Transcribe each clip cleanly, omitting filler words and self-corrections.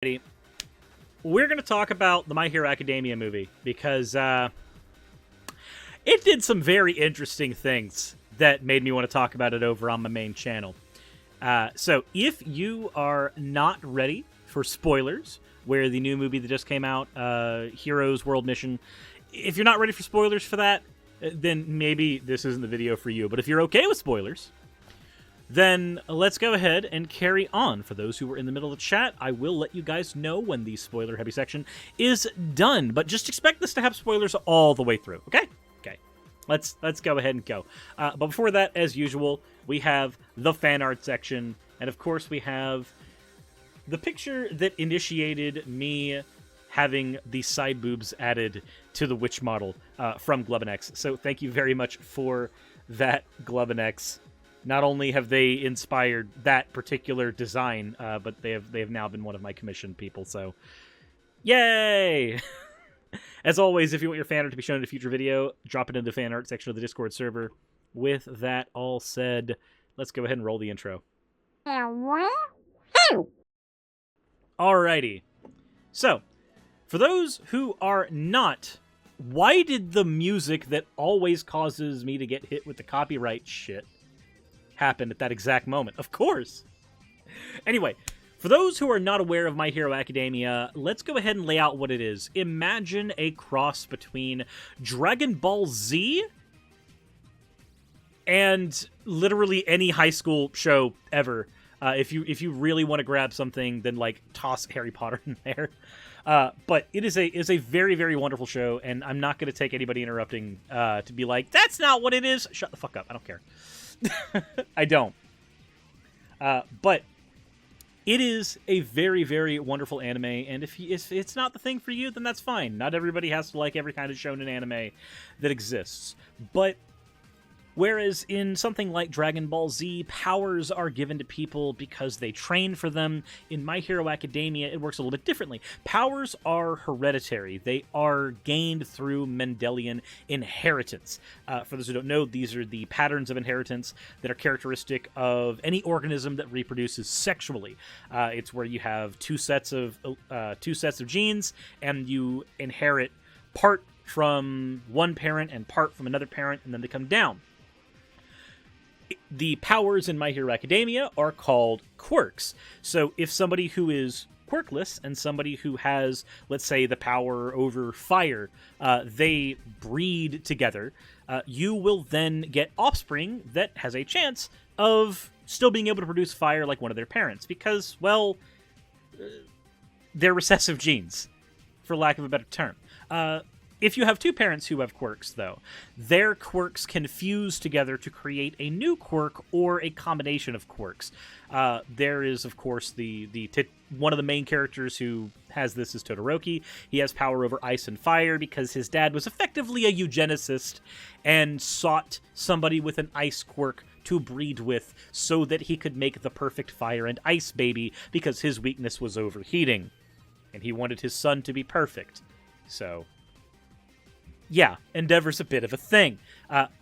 We're going to talk about the My Hero Academia movie because it did some very interesting things that made me want to talk about it over on my main channel. So if you are not ready for spoilers, where the new movie that just came out, Heroes World Mission, if you're not ready for spoilers for that, then maybe this isn't the video for you. But if you're okay with spoilers, then let's go ahead and carry on. For those who are in the middle of the chat, I will let you guys know when the spoiler-heavy section is done. But just expect this to have spoilers all the way through, okay? Okay. Let's go ahead and go. But before that, as usual, we have the fan art section. And of course, we have the picture that initiated me having the side boobs added to the witch model from Glovenex. So thank you very much for that, Glovenex. Not only have they inspired that particular design, but they have now been one of my commissioned people, so yay! As always, if you want your fan art to be shown in a future video, drop it into the fan art section of the Discord server. With that all said, let's go ahead and roll the intro. Alrighty. So, for those who are not, why did the music that always causes me to get hit with the copyright shit happened at that exact moment? Of course. Anyway, for those who are not aware of My Hero Academia, let's go ahead and lay out what it is. Imagine a cross between Dragon Ball Z and literally any high school show ever. If you really want to grab something, then like toss Harry Potter in there. But it is a very, very wonderful show, and I'm not going to take anybody interrupting to be like, that's not what it is. Shut the fuck up. I don't care. I don't. But it is a very, very wonderful anime, and if it's not the thing for you, then that's fine. Not everybody has to like every kind of shonen anime that exists. But whereas in something like Dragon Ball Z, powers are given to people because they train for them, in My Hero Academia, it works a little bit differently. Powers are hereditary. They are gained through Mendelian inheritance. For those who don't know, these are the patterns of inheritance that are characteristic of any organism that reproduces sexually. It's where you have two sets of genes, and you inherit part from one parent and part from another parent, and then they come down. The powers in My Hero Academia are called quirks. So if somebody who is quirkless and somebody who has, let's say, the power over fire, they breed together, you will then get offspring that has a chance of still being able to produce fire like one of their parents because, well, they're recessive genes, for lack of a better term. If you have two parents who have quirks, though, their quirks can fuse together to create a new quirk or a combination of quirks. There is, of course, one of the main characters who has this is Todoroki. He has power over ice and fire because his dad was effectively a eugenicist and sought somebody with an ice quirk to breed with so that he could make the perfect fire and ice baby because his weakness was overheating. And he wanted his son to be perfect. So yeah, Endeavor's a bit of a thing.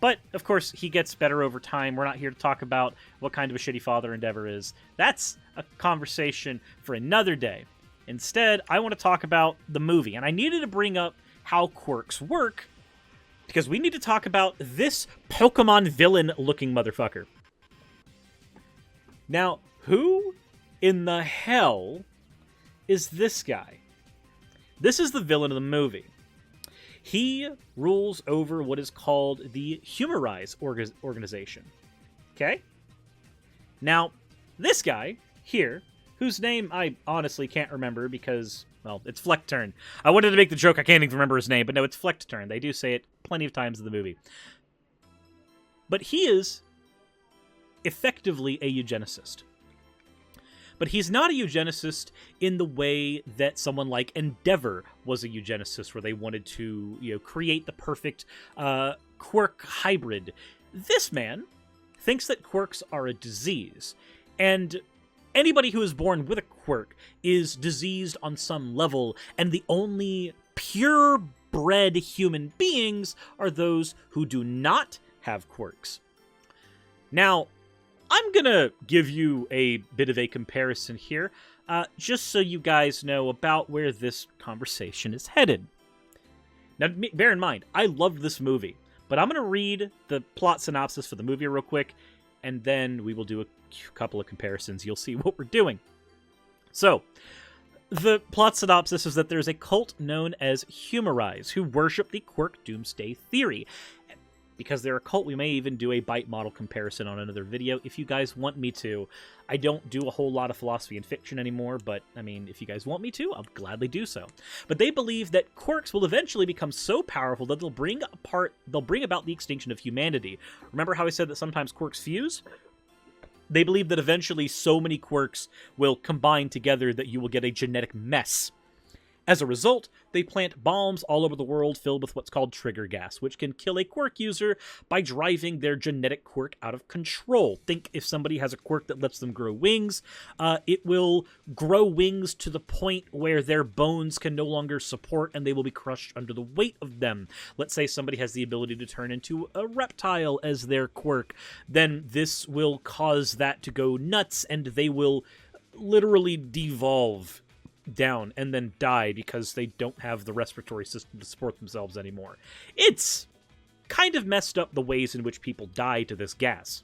But, of course, he gets better over time. We're not here to talk about what kind of a shitty father Endeavor is. That's a conversation for another day. Instead, I want to talk about the movie. And I needed to bring up how quirks work, because we need to talk about this Pokemon villain-looking motherfucker. Now, who in the hell is this guy? This is the villain of the movie. He rules over what is called the Humorize organization. Okay? Now, this guy here, whose name I honestly can't remember because, well, it's Fleckturn. I wanted to make the joke, I can't even remember his name, but no, it's Fleckturn. They do say it plenty of times in the movie. But he is effectively a eugenicist. But he's not a eugenicist in the way that someone like Endeavor was a eugenicist, where they wanted to, create the perfect quirk hybrid. This man thinks that quirks are a disease, and anybody who is born with a quirk is diseased on some level, and the only purebred human beings are those who do not have quirks. Now, I'm gonna give you a bit of a comparison here. just so you guys know about where this conversation is headed. Now, bear in mind, I loved this movie, but I'm going to read the plot synopsis for the movie real quick, and then we will do a couple of comparisons. You'll see what we're doing. So, the plot synopsis is that there's a cult known as Humorize who worship the Quirk Doomsday Theory. Because they're a cult, we may even do a bite model comparison on another video if you guys want me to. I don't do a whole lot of philosophy and fiction anymore, but, I mean, if you guys want me to, I'll gladly do so. But they believe that quirks will eventually become so powerful that they'll bring about the extinction of humanity. Remember how I said that sometimes quirks fuse? They believe that eventually so many quirks will combine together that you will get a genetic mess. As a result, they plant bombs all over the world filled with what's called trigger gas, which can kill a quirk user by driving their genetic quirk out of control. Think if somebody has a quirk that lets them grow wings, it will grow wings to the point where their bones can no longer support and they will be crushed under the weight of them. Let's say somebody has the ability to turn into a reptile as their quirk, then this will cause that to go nuts and they will literally devolve down and then die because they don't have the respiratory system to support themselves anymore. It's kind of messed up the ways in which people die to this gas.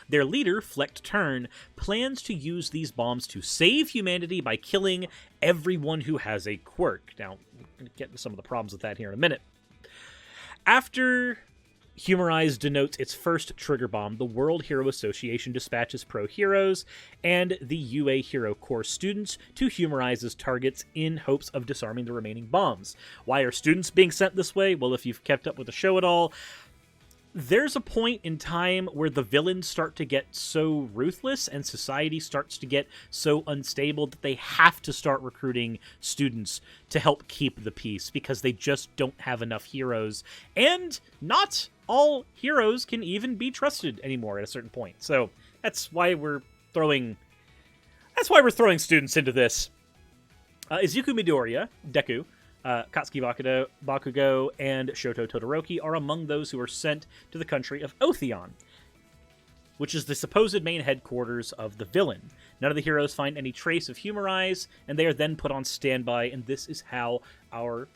Their leader, Flecked Turn, plans to use these bombs to save humanity by killing everyone who has a quirk. Now, we're going to get into some of the problems with that here in a minute. After Humorize denotes its first trigger bomb, the World Hero Association dispatches pro-heroes and the UA Hero Corps students to Humorize's targets in hopes of disarming the remaining bombs. Why are students being sent this way? Well, if you've kept up with the show at all, there's a point in time where the villains start to get so ruthless and society starts to get so unstable that they have to start recruiting students to help keep the peace because they just don't have enough heroes. And not all heroes can even be trusted anymore at a certain point. So that's why we're throwing students into this. Izuku Midoriya, Deku, Katsuki Bakugo, and Shoto Todoroki are among those who are sent to the country of Otheon, which is the supposed main headquarters of the villain. None of the heroes find any trace of Humorize, and they are then put on standby, and this is how our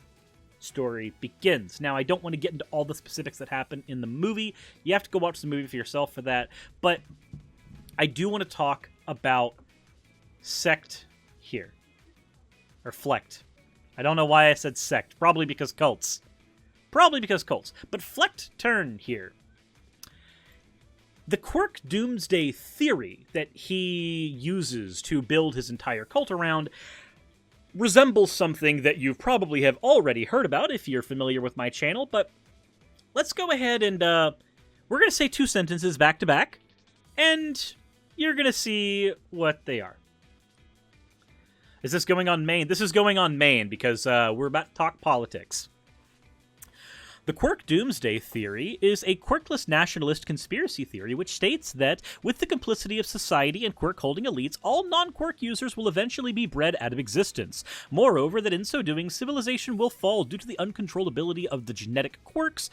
story begins. Now, I don't want to get into all the specifics that happen in the movie. You have to go watch the movie for yourself for that, but I do want to talk about Sect here. Or Flecked. I don't know why I said sect. Probably because cults. But Flecked Turn here. The Quirk Doomsday Theory that he uses to build his entire cult around resembles something that you probably have already heard about if you're familiar with my channel, but let's go ahead and we're going to say two sentences back to back, and you're going to see what they are. Is this going on main? This is going on main because we're about to talk politics. The Quirk Doomsday Theory is a quirkless nationalist conspiracy theory which states that, with the complicity of society and quirk-holding elites, all non-quirk users will eventually be bred out of existence. Moreover, that in so doing, civilization will fall due to the uncontrollability of the genetic quirks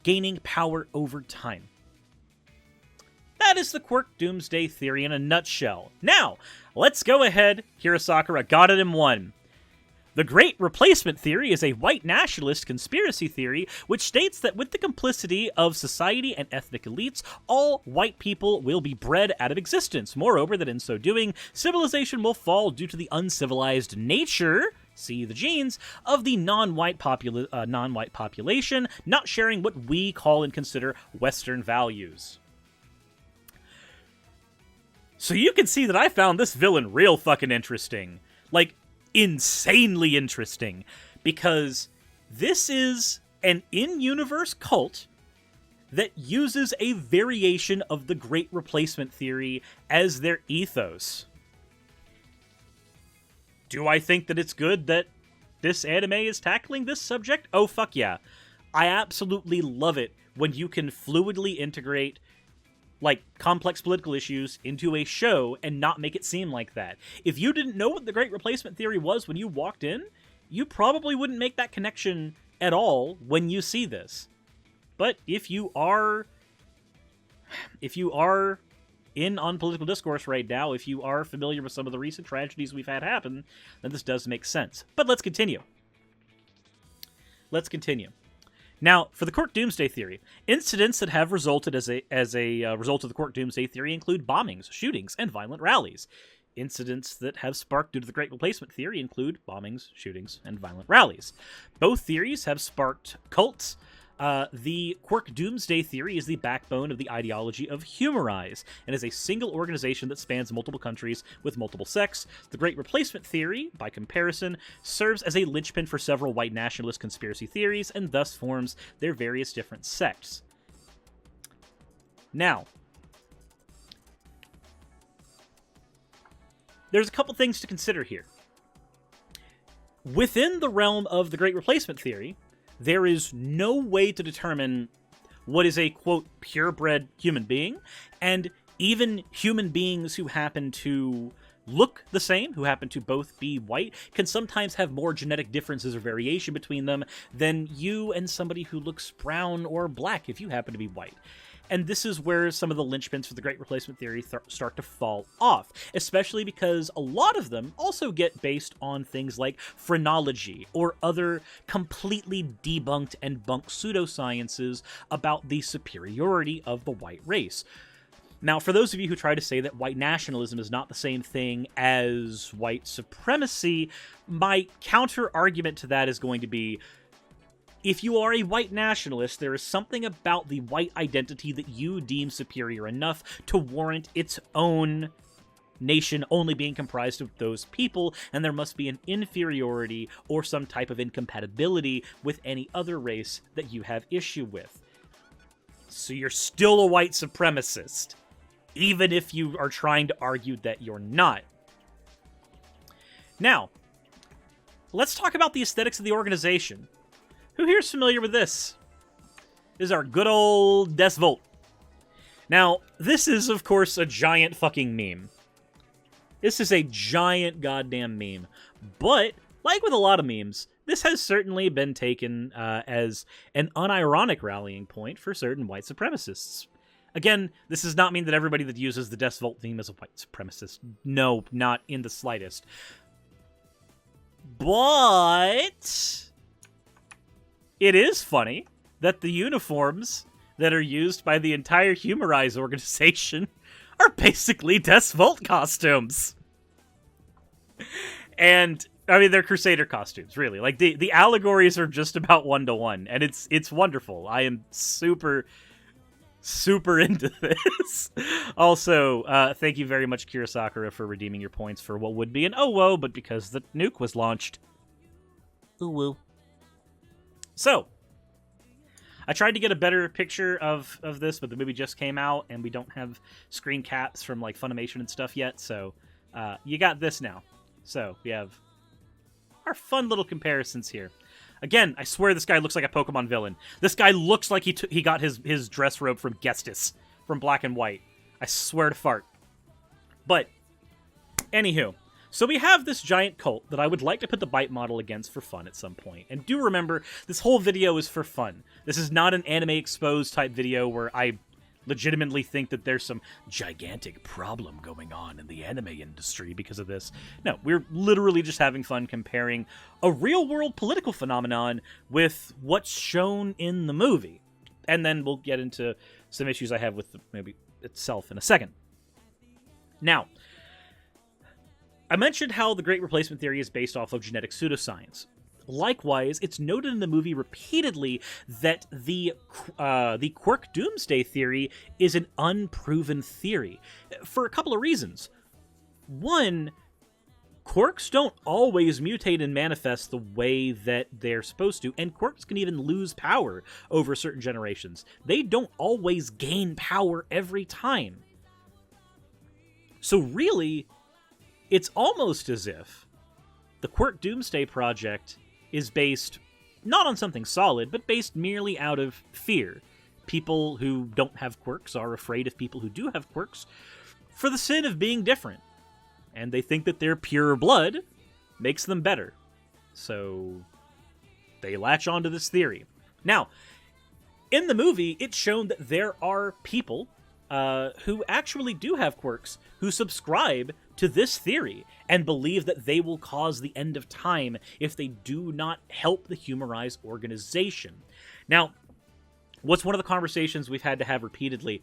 gaining power over time. That is the Quirk Doomsday Theory in a nutshell. Now, let's go ahead. Hirosakura got it in one. The Great Replacement Theory is a white nationalist conspiracy theory which states that with the complicity of society and ethnic elites, all white people will be bred out of existence. Moreover, that in so doing, civilization will fall due to the uncivilized nature, see the genes, of the non-white population not sharing what we call and consider Western values. So you can see that I found this villain real fucking interesting. Like, insanely interesting. Because this is an in-universe cult that uses a variation of the Great Replacement Theory as their ethos. Do I think that it's good that this anime is tackling this subject? Oh, fuck yeah. I absolutely love it when you can fluidly integrate like complex political issues into a show and not make it seem like that. If you didn't know what the Great Replacement Theory was when you walked in, you probably wouldn't make that connection at all when you see this. But if you are on political discourse right now, if you are familiar with some of the recent tragedies we've had happen, then this does make sense. But let's continue. Now, for the Quirk Doomsday Theory, incidents that have resulted as a result of the Quirk Doomsday Theory include bombings, shootings, and violent rallies. Incidents that have sparked due to the Great Replacement Theory include bombings, shootings, and violent rallies. Both theories have sparked cults. The Quirk Doomsday Theory is the backbone of the ideology of Humorize, and is a single organization that spans multiple countries with multiple sects. The Great Replacement Theory, by comparison, serves as a linchpin for several white nationalist conspiracy theories, and thus forms their various different sects. Now, there's a couple things to consider here. Within the realm of the Great Replacement Theory, there is no way to determine what is a, quote, purebred human being, and even human beings who happen to look the same, who happen to both be white, can sometimes have more genetic differences or variation between them than you and somebody who looks brown or black if you happen to be white. And this is where some of the linchpins for the Great Replacement Theory start to fall off, especially because a lot of them also get based on things like phrenology or other completely debunked and bunked pseudosciences about the superiority of the white race. Now, for those of you who try to say that white nationalism is not the same thing as white supremacy, my counter-argument to that is going to be, if you are a white nationalist, there is something about the white identity that you deem superior enough to warrant its own nation only being comprised of those people, and there must be an inferiority or some type of incompatibility with any other race that you have issue with. So you're still a white supremacist, even if you are trying to argue that you're not. Now, let's talk about the aesthetics of the organization. Who here is familiar with this? This is our good old Des Volt. Now, this is, of course, a giant fucking meme. This is a giant goddamn meme. But, like with a lot of memes, this has certainly been taken as an unironic rallying point for certain white supremacists. Again, this does not mean that everybody that uses the Des Volt theme is a white supremacist. No, not in the slightest. But it is funny that the uniforms that are used by the entire Humorize organization are basically Des Volt costumes. And, I mean, they're Crusader costumes, really. Like, the allegories are just about one-to-one, and it's wonderful. I am super into this. Also, thank you very much, Kira Sakura, for redeeming your points for what would be an oh whoa, but because the nuke was launched. Ooh woo. So, I tried to get a better picture of this, but the movie just came out, and we don't have screen caps from, like, Funimation and stuff yet, so you got this now. So, we have our fun little comparisons here. Again, I swear this guy looks like a Pokemon villain. This guy looks like he got his dress robe from Gestus, from Black and White. I swear to fart. But, anywho. So we have this giant cult that I would like to put the bite model against for fun at some point. And do remember, this whole video is for fun. This is not an anime exposed type video where I legitimately think that there's some gigantic problem going on in the anime industry because of this. No, we're literally just having fun comparing a real-world political phenomenon with what's shown in the movie. And then we'll get into some issues I have with the movie itself in a second. Now, I mentioned how the Great Replacement Theory is based off of genetic pseudoscience. Likewise, it's noted in the movie repeatedly that the Quirk Doomsday Theory is an unproven theory, for a couple of reasons. One, quirks don't always mutate and manifest the way that they're supposed to, and quirks can even lose power over certain generations. They don't always gain power every time. So really, it's almost as if the Quirk Doomsday Project is based not on something solid, but based merely out of fear. People who don't have quirks are afraid of people who do have quirks for the sin of being different. And they think that their pure blood makes them better. So they latch onto this theory. Now, in the movie, it's shown that there are people who actually do have quirks, who subscribe to this theory and believe that they will cause the end of time if they do not help the Humorize organization. Now, what's one of the conversations we've had to have repeatedly?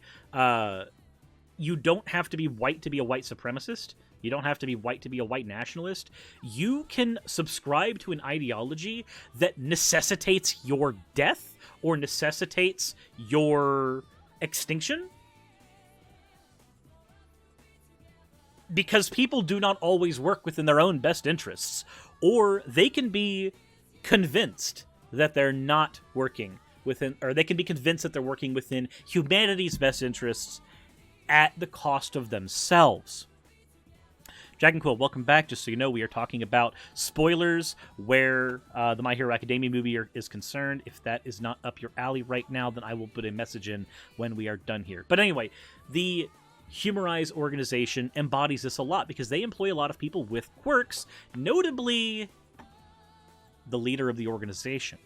You don't have to be white to be a white supremacist. You don't have to be white to be a white nationalist. You can subscribe to an ideology that necessitates your death or necessitates your extinction. Because people do not always work within their own best interests, or they can be convinced that they're not working within, or they can be convinced that they're working within humanity's best interests at the cost of themselves. Jack and Quill, welcome back. Just so you know, we are talking about spoilers where the My Hero Academia movie is concerned. If that is not up your alley right now, then I will put a message in when we are done here. But anyway, the Humorize organization embodies this a lot because they employ a lot of people with quirks, notably the leader of the organization.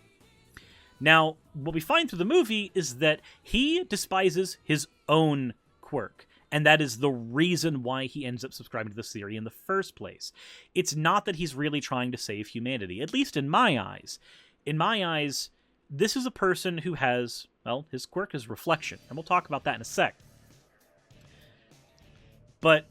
Now, what we find through the movie is that he despises his own quirk, and that is the reason why he ends up subscribing to this theory in the first place. It's not that he's really trying to save humanity, at least in my eyes. In my eyes, this is a person who has, well, his quirk is reflection, and we'll talk about that in a sec. But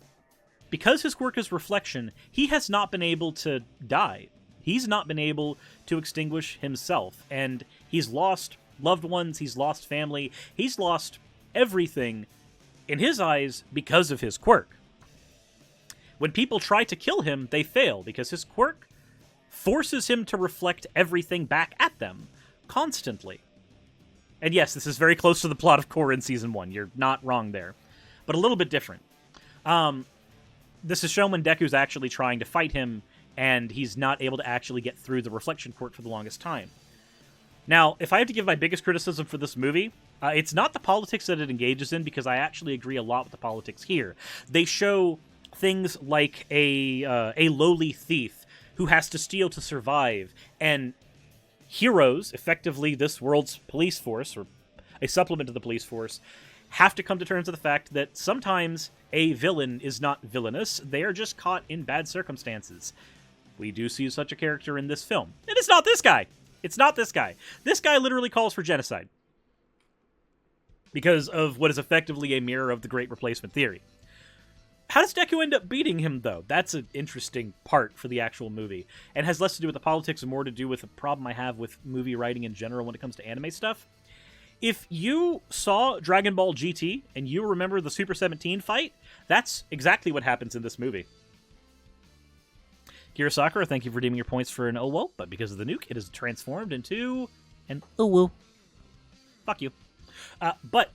because his quirk is reflection, he has not been able to die. He's not been able to extinguish himself, and he's lost loved ones, he's lost family, he's lost everything in his eyes because of his quirk. When people try to kill him, they fail because his quirk forces him to reflect everything back at them constantly. And yes, this is very close to the plot of Korra in Season 1. You're not wrong there. But a little bit different. This is shown when Deku's actually trying to fight him, and he's not able to actually get through the reflection quirk for the longest time. Now, if I have to give my biggest criticism for this movie, it's not the politics that it engages in, because I actually agree a lot with the politics here. They show things like a lowly thief who has to steal to survive, and heroes, effectively this world's police force, or a supplement to the police force, have to come to terms with the fact that sometimes a villain is not villainous, they are just caught in bad circumstances. We do see such a character in this film. And it's not this guy! It's not this guy. This guy literally calls for genocide. Because of what is effectively a mirror of the Great Replacement theory. How does Deku end up beating him, though? That's an interesting part for the actual movie. And has less to do with the politics and more to do with a problem I have with movie writing in general when it comes to anime stuff. If you saw Dragon Ball GT and you remember the Super 17 fight, that's exactly what happens in this movie. Kira Sakura, thank you for redeeming your points for an Owo, but because of the nuke, it is transformed into an Owo. Fuck you. But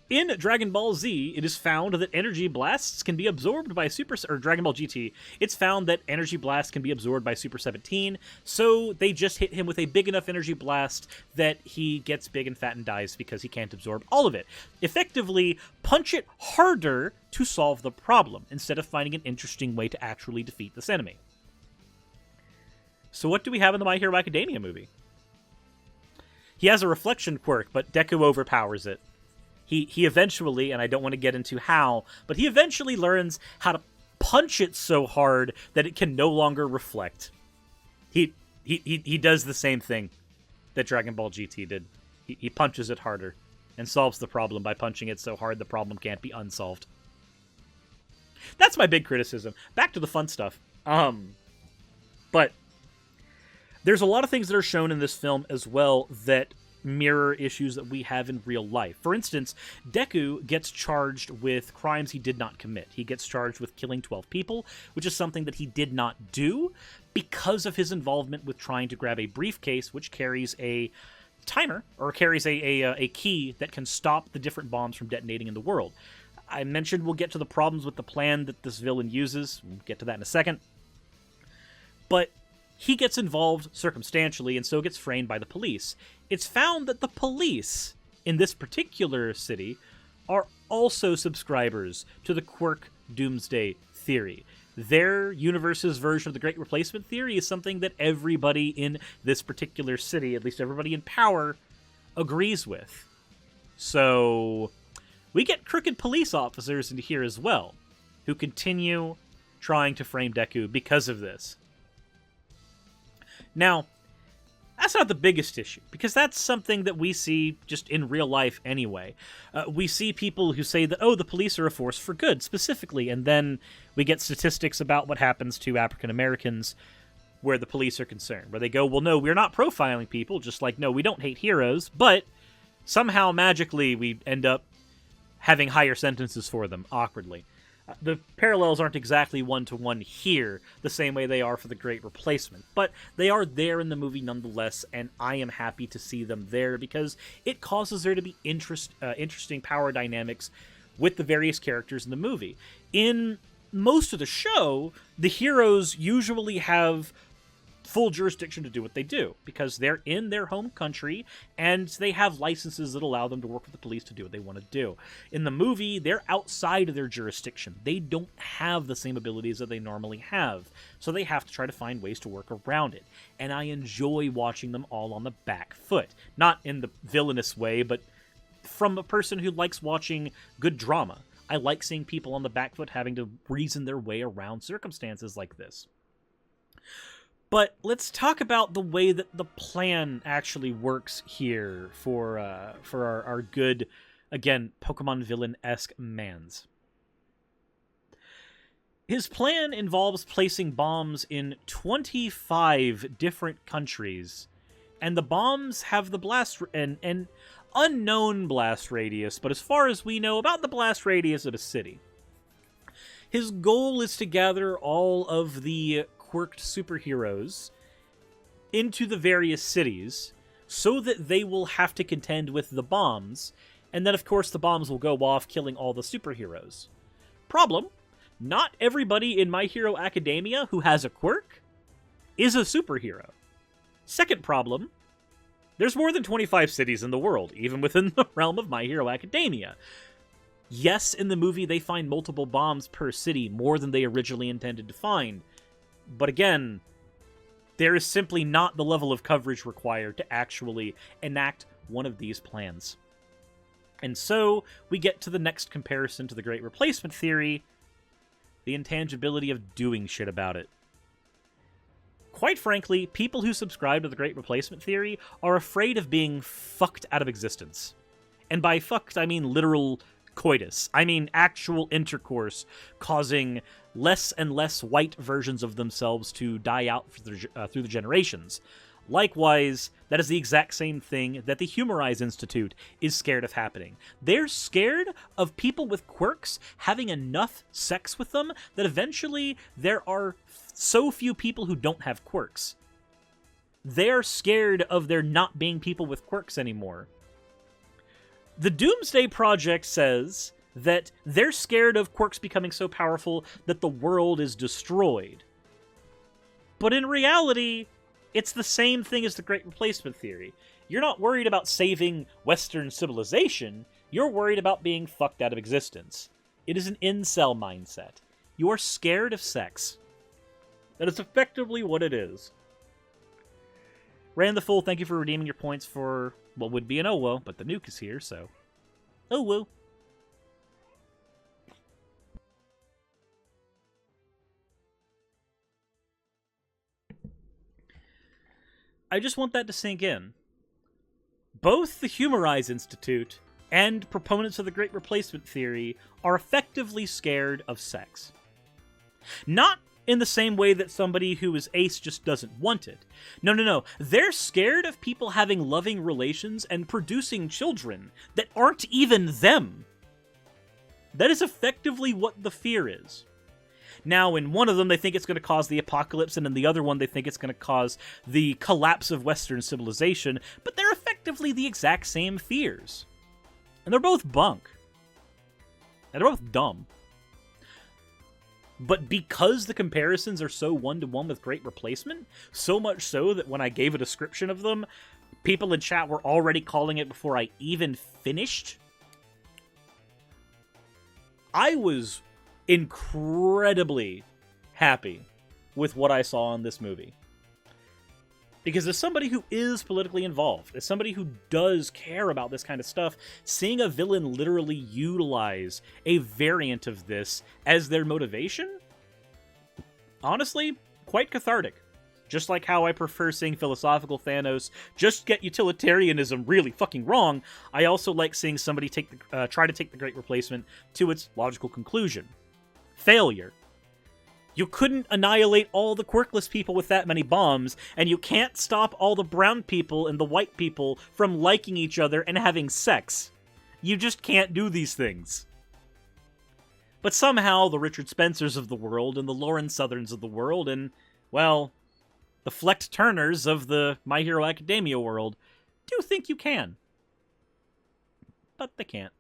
in Dragon Ball Z, it is found that energy blasts can be absorbed by Dragon Ball GT, it's found that energy blasts can be absorbed by Super 17, so they just hit him with a big enough energy blast that he gets big and fat and dies because he can't absorb all of it. Effectively, punch it harder to solve the problem, instead of finding an interesting way to actually defeat this enemy. So what do we have in the My Hero Academia movie? He has a reflection quirk, but Deku overpowers it. He eventually, and I don't want to get into how, but he eventually learns how to punch it so hard that it can no longer reflect. He does the same thing that Dragon Ball GT did. He punches it harder and solves the problem by punching it so hard the problem can't be unsolved. That's my big criticism. Back to the fun stuff. But there's a lot of things that are shown in this film as well that mirror issues that we have in real life. For instance, Deku gets charged with crimes he did not commit. He gets charged with killing 12 people, which is something that he did not do because of his involvement with trying to grab a briefcase which carries a timer, or carries a key that can stop the different bombs from detonating in the world. I mentioned we'll get to the problems with the plan that this villain uses. We'll get to that in a second. But he gets involved circumstantially, and so gets framed by the police. It's found that the police in this particular city are also subscribers to the Quirk Doomsday Theory. Their universe's version of the Great Replacement Theory is something that everybody in this particular city, at least everybody in power, agrees with. So we get crooked police officers into here as well, who continue trying to frame Deku because of this. Now, that's not the biggest issue, because that's something that we see just in real life anyway. We see people who say that, oh, the police are a force for good, specifically, and then we get statistics about what happens to African Americans where the police are concerned, where they go, well, no, we're not profiling people, just like, no, we don't hate heroes, but somehow, magically, we end up having higher sentences for them, awkwardly. The parallels aren't exactly one-to-one here, the same way they are for the Great Replacement, but they are there in the movie nonetheless, and I am happy to see them there, because it causes there to be interesting power dynamics with the various characters in the movie. In most of the show, the heroes usually have full jurisdiction to do what they do, because they're in their home country, and they have licenses that allow them to work with the police to do what they want to do. In the movie, they're outside of their jurisdiction. They don't have the same abilities that they normally have, so they have to try to find ways to work around it. And I enjoy watching them all on the back foot. Not in the villainous way, but from a person who likes watching good drama. I like seeing people on the back foot having to reason their way around circumstances like this. But let's talk about the way that the plan actually works here for our good, again, Pokemon villain-esque mans. His plan involves placing bombs in 25 different countries, and the bombs have the blast an unknown blast radius, but as far as we know, about the blast radius of a city. His goal is to gather all of the quirked superheroes into the various cities so that they will have to contend with the bombs, and then of course the bombs will go off, killing all the superheroes. Problem: not everybody in My Hero Academia who has a quirk is a superhero. Second problem: there's more than 25 cities in the world, even within the realm of My Hero Academia. Yes, in the movie they find multiple bombs per city, more than they originally intended to find. But again, there is simply not the level of coverage required to actually enact one of these plans. And so, we get to the next comparison to the Great Replacement theory, the intangibility of doing shit about it. Quite frankly, people who subscribe to the Great Replacement theory are afraid of being fucked out of existence. And by fucked, I mean literal coitus. I mean actual intercourse, causing less and less white versions of themselves to die out through the generations. Likewise, that is the exact same thing that the Humorize Institute is scared of happening. They're scared of people with quirks having enough sex with them that eventually there are so few people who don't have quirks. They're scared of there not being people with quirks anymore. The Doomsday Project says that they're scared of quirks becoming so powerful that the world is destroyed. But in reality, it's the same thing as the Great Replacement theory. You're not worried about saving Western civilization, you're worried about being fucked out of existence. It is an incel mindset. You are scared of sex. That is effectively what it is. Rand the Fool, thank you for redeeming your points for what would be an Owo, but the nuke is here, so... Owo. I just want that to sink in. Both the Humorize Institute and proponents of the Great Replacement theory are effectively scared of sex. Not in the same way that somebody who is ace just doesn't want it. No. They're scared of people having loving relations and producing children that aren't even them. That is effectively what the fear is. Now, in one of them, they think it's going to cause the apocalypse, and in the other one, they think it's going to cause the collapse of Western civilization, but they're effectively the exact same fears. And they're both bunk. And they're both dumb. But because the comparisons are so one-to-one with Great Replacement, so much so that when I gave a description of them, people in chat were already calling it before I even finished, I was incredibly happy with what I saw in this movie. Because as somebody who is politically involved, as somebody who does care about this kind of stuff, seeing a villain literally utilize a variant of this as their motivation, honestly, quite cathartic. Just like how I prefer seeing philosophical Thanos just get utilitarianism really fucking wrong, I also like seeing somebody try to take the Great Replacement to its logical conclusion. Failure. You couldn't annihilate all the quirkless people with that many bombs, and you can't stop all the brown people and the white people from liking each other and having sex. You just can't do these things. But somehow the Richard Spencers of the world and the Lauren Southerns of the world and, well, the Flecht Turners of the My Hero Academia world do think you can. But they can't.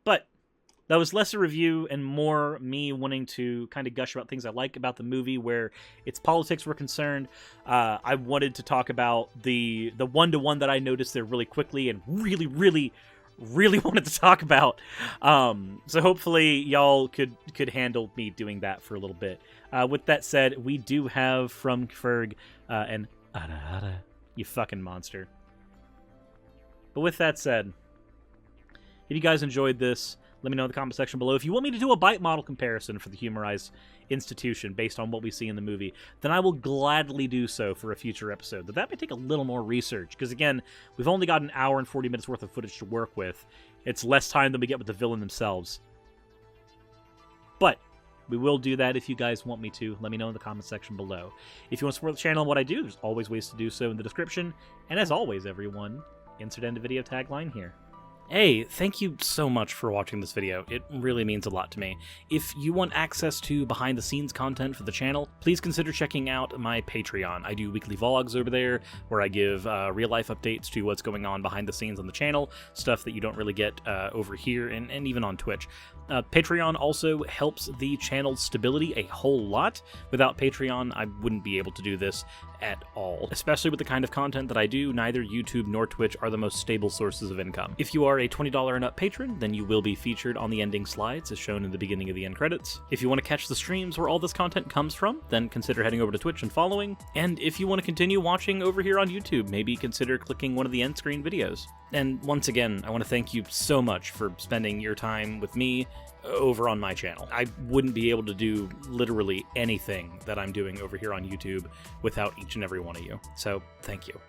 But that was less a review and more me wanting to kind of gush about things I like about the movie where its politics were concerned. I wanted to talk about the one-to-one that I noticed there really quickly and really wanted to talk about. So hopefully y'all could handle me doing that for a little bit. With that said, we do have from Ferg an Ara Ara, you fucking monster. But with that said, if you guys enjoyed this, let me know in the comment section below. If you want me to do a bite model comparison for the Humorize institution based on what we see in the movie, then I will gladly do so for a future episode. But that may take a little more research, because again, we've only got an hour and 40 minutes worth of footage to work with. It's less time than we get with the villain themselves. But we will do that if you guys want me to. Let me know in the comment section below. If you want to support the channel and what I do, there's always ways to do so in the description. And as always, everyone, insert end of video tagline here. Hey, thank you so much for watching this video. It really means a lot to me. If you want access to behind-the-scenes content for the channel, please consider checking out my Patreon. I do weekly vlogs over there, where I give real-life updates to what's going on behind the scenes on the channel, stuff that you don't really get over here, and even on Twitch. Patreon also helps the channel's stability a whole lot. Without Patreon, I wouldn't be able to do this at all. Especially with the kind of content that I do, neither YouTube nor Twitch are the most stable sources of income. If you are a $20 and up patron, then you will be featured on the ending slides as shown in the beginning of the end credits. If you want to catch the streams where all this content comes from, then consider heading over to Twitch and following. And if you want to continue watching over here on YouTube, maybe consider clicking one of the end screen videos. And once again, I want to thank you so much for spending your time with me over on my channel. I wouldn't be able to do literally anything that I'm doing over here on YouTube without each and every one of you. So, thank you.